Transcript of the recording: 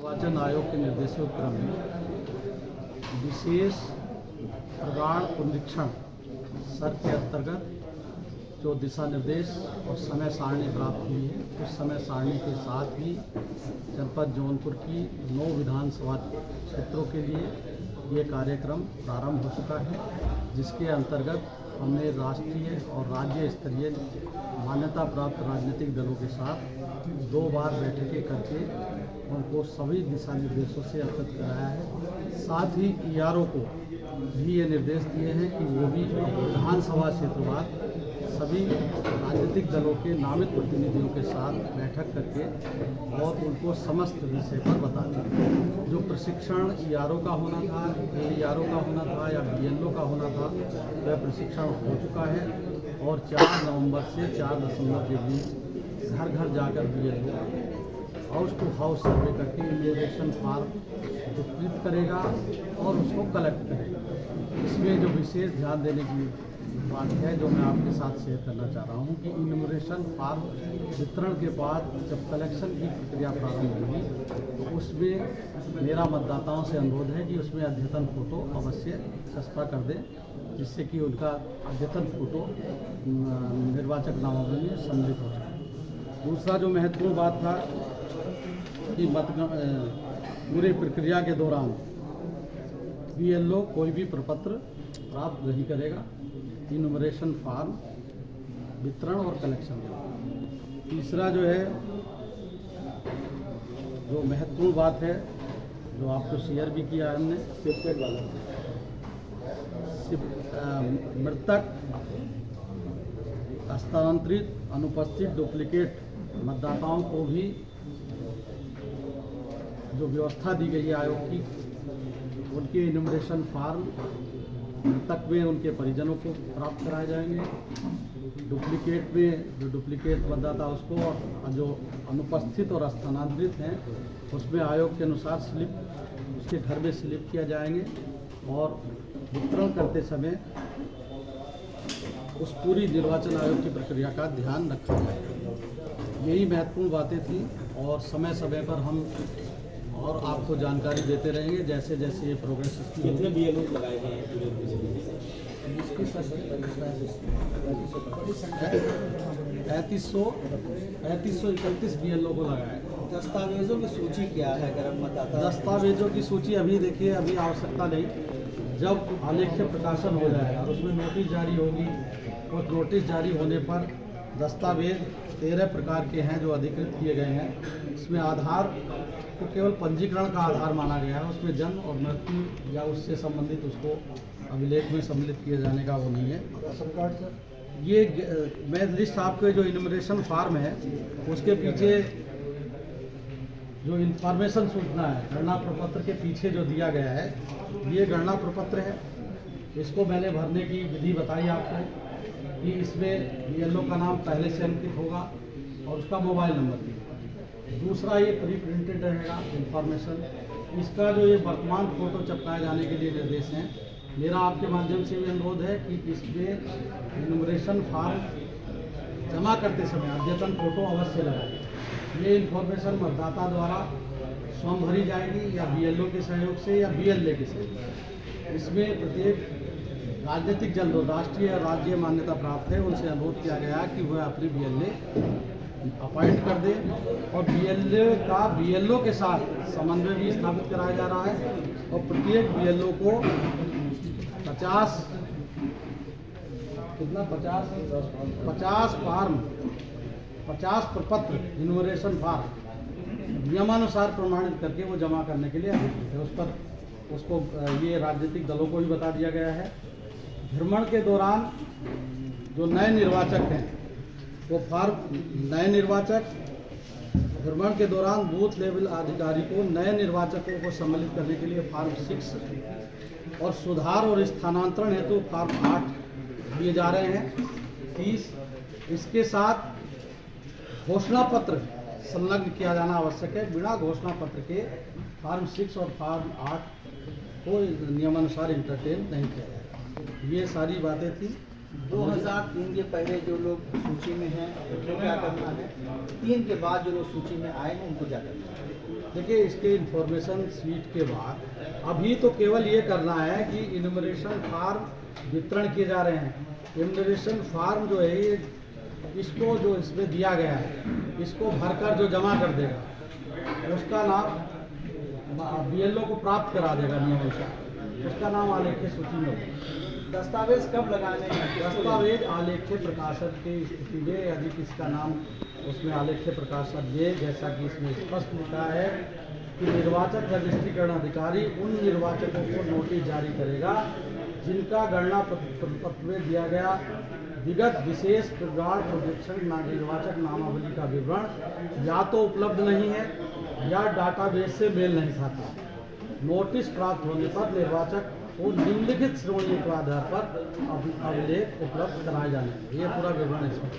निर्वाचन आयोग के निर्देशों में विशेष प्रगाढ़ पुनरीक्षण सर के अंतर्गत जो दिशा निर्देश और समय सारणी प्राप्त हुई है, उस समय सारणी के साथ ही जनपद जौनपुर की 9 विधानसभा क्षेत्रों के लिए ये कार्यक्रम प्रारंभ हो चुका है, जिसके अंतर्गत हमने राष्ट्रीय और राज्य स्तरीय मान्यता प्राप्त राजनीतिक दलों के साथ 2 बार बैठकें करके उनको सभी दिशा निर्देशों से अवगत कराया है। साथ ही ईआरओ को भी ये निर्देश दिए हैं कि वो भी विधानसभा क्षेत्रवार सभी राजनीतिक दलों के नामित प्रतिनिधियों के साथ बैठक करके और उनको समस्त विषय पर बता दें। जो प्रशिक्षण ईआरओ का होना था, एईआरओ का होना था या बीएलओ का होना था, वह प्रशिक्षण हो चुका है और 4 नवंबर से 4 दिसंबर के बीच घर घर जाकर बीएलओ हाउस टू हाउस सर्वे करके इन्यूमरेशन फॉर्म वितरित करेगा और उसको कलेक्ट करेगा। इसमें जो विशेष ध्यान देने की बात है, जो मैं आपके साथ शेयर करना चाह रहा हूँ कि इन्यूमरेशन फॉर्म वितरण के बाद जब कलेक्शन की प्रक्रिया प्रारंभ होगी तो उसमें मेरा मतदाताओं से अनुरोध है कि उसमें अद्यतन फोटो अवश्य सस्ता कर दें, जिससे कि उनका अद्यतन फोटो निर्वाचक नामावली में सम्मिलित हो जाए। दूसरा जो महत्वपूर्ण बात था कि पूरे प्रक्रिया के दौरान बीएलओ कोई भी प्रपत्र प्राप्त नहीं करेगा, इन्यूमरेशन फॉर्म वितरण और कलेक्शन। तीसरा जो है, जो महत्वपूर्ण बात है, जो आपको शेयर भी किया है हमने, मृतक हस्तांतरित अनुपस्थित डुप्लीकेट मतदाताओं को भी जो व्यवस्था दी गई है आयोग की, उनके इन्यूमरेशन फॉर्म मृतक में उनके परिजनों को प्राप्त कराए जाएंगे। डुप्लीकेट में जो डुप्लीकेट मतदाता उसको, और जो अनुपस्थित और स्थानांतरित हैं उसमें आयोग के अनुसार स्लिप उसके घर में स्लिप किया जाएंगे और वितरण करते समय उस पूरी निर्वाचन आयोग की प्रक्रिया का ध्यान रखा जाएगा। यही महत्वपूर्ण बातें थी और समय समय पर हम और आपको जानकारी देते रहेंगे जैसे जैसे ये प्रोग्रेस। कितने बीएलओ लगाए गए हैं? 3531 बीएलओ को लगाया। दस्तावेजों की सूची क्या है? अगर मतदाता दस्तावेजों की सूची अभी देखिए, अभी आवश्यकता नहीं, जब आलेख्य प्रकाशन हो जाएगा और उसमें नोटिस जारी होगी, और नोटिस जारी होने पर दस्तावेज 13 प्रकार के हैं जो अधिकृत किए गए हैं। इसमें आधार को केवल पंजीकरण का आधार माना गया है, उसमें जन्म और मृत्यु या उससे संबंधित उसको अभिलेख में सम्मिलित किए जाने का वो नहीं है। राशन कार्ड सर, ये मैं लिस्ट आपके जो इन्यूमरेशन फॉर्म है उसके पीछे जो इंफॉर्मेशन सूचना है, गणना प्रपत्र के पीछे जो दिया गया है, ये गणना प्रपत्र है। इसको मैंने भरने की विधि बताई आपको कि इसमें बीएलओ का नाम पहले से अंकित होगा और उसका मोबाइल नंबर भी। दूसरा, ये प्री प्रिंटेड रहेगा इंफॉर्मेशन। इसका जो ये वर्तमान फोटो चिपकाए जाने के लिए निर्देश हैं, मेरा आपके माध्यम से भी अनुरोध है कि इसमें इन्यूमरेशन फॉर्म जमा करते समय अद्यतन फोटो अवश्य लगाएं। ये इंफॉर्मेशन मतदाता द्वारा स्वयं भरी जाएगी या बीएलओ के सहयोग से या बीएलए के सहयोग से। इसमें प्रत्येक राजनीतिक दल राष्ट्रीय और राज्य मान्यता प्राप्त है, उनसे अनुरोध किया गया कि वह अपनी बीएलए अपॉइंट कर दे और बीएलए का बीएलओ के साथ समन्वय भी स्थापित कराया जा रहा है और प्रत्येक बीएलओ को 50 फॉर्म 50 प्रपत्र इन्यूमरेशन फॉर्म नियमानुसार प्रमाणित करके वो जमा करने के लिए अधिकृत है। उस पर उसको ये राजनीतिक दलों को भी बता दिया गया है। भ्रमण के दौरान जो नए निर्वाचक हैं वो फॉर्म, नए निर्वाचक भ्रमण के दौरान बूथ लेवल अधिकारी को नए निर्वाचकों को सम्मिलित करने के लिए फॉर्म 6 और सुधार और स्थानांतरण हेतु फॉर्म 8 दिए जा रहे हैं 30। इसके साथ घोषणा पत्र संलग्न किया जाना आवश्यक है। बिना घोषणा पत्र के फॉर्म 6 और फॉर्म 8 को नियमानुसार इंटरटेन नहीं किया जाएगा। ये सारी बातें थी। 2003 के पहले जो लोग सूची में हैं उनको क्या करना है, 3 के बाद जो लोग सूची में आए हैं उनको क्या करना है? देखिए, इसके इंफॉर्मेशन शीट के बाद अभी तो केवल ये करना है कि इन्यूमरेशन फार्म वितरण किए जा रहे हैं। इन्यूमरेशन फार्म जो है ये इसको जो इसमें दिया गया है इसको भरकर जो जमा कर देगा उसका नाम बीएलओ को प्राप्त करा देगा नियमानुसार, उसका नाम आलेख्य सूची में होगा। दस्तावेज कब लगाने हैं? दस्तावेज आलेख्य प्रकाशन की स्थिति में यदि किसका नाम उसमें आलेख्य प्रकाशन दे, जैसा कि इसमें स्पष्ट लिखा है कि निर्वाचक रजिस्ट्रीकरण अधिकारी उन निर्वाचकों को नोटिस जारी करेगा जिनका गणना पत्र में दिया गया विगत विशेष प्रगाढ़ प्रोजेक्शन निर्वाचक नामावली का विवरण या तो उपलब्ध नहीं है या डाटाबेस से मेल नहीं खाता। नोटिस प्राप्त होने पर निर्वाचक को निम्नलिखित श्रेणियों के आधार पर अभिलेख उपलब्ध कराए जाने, ये पूरा विवरण इसमें।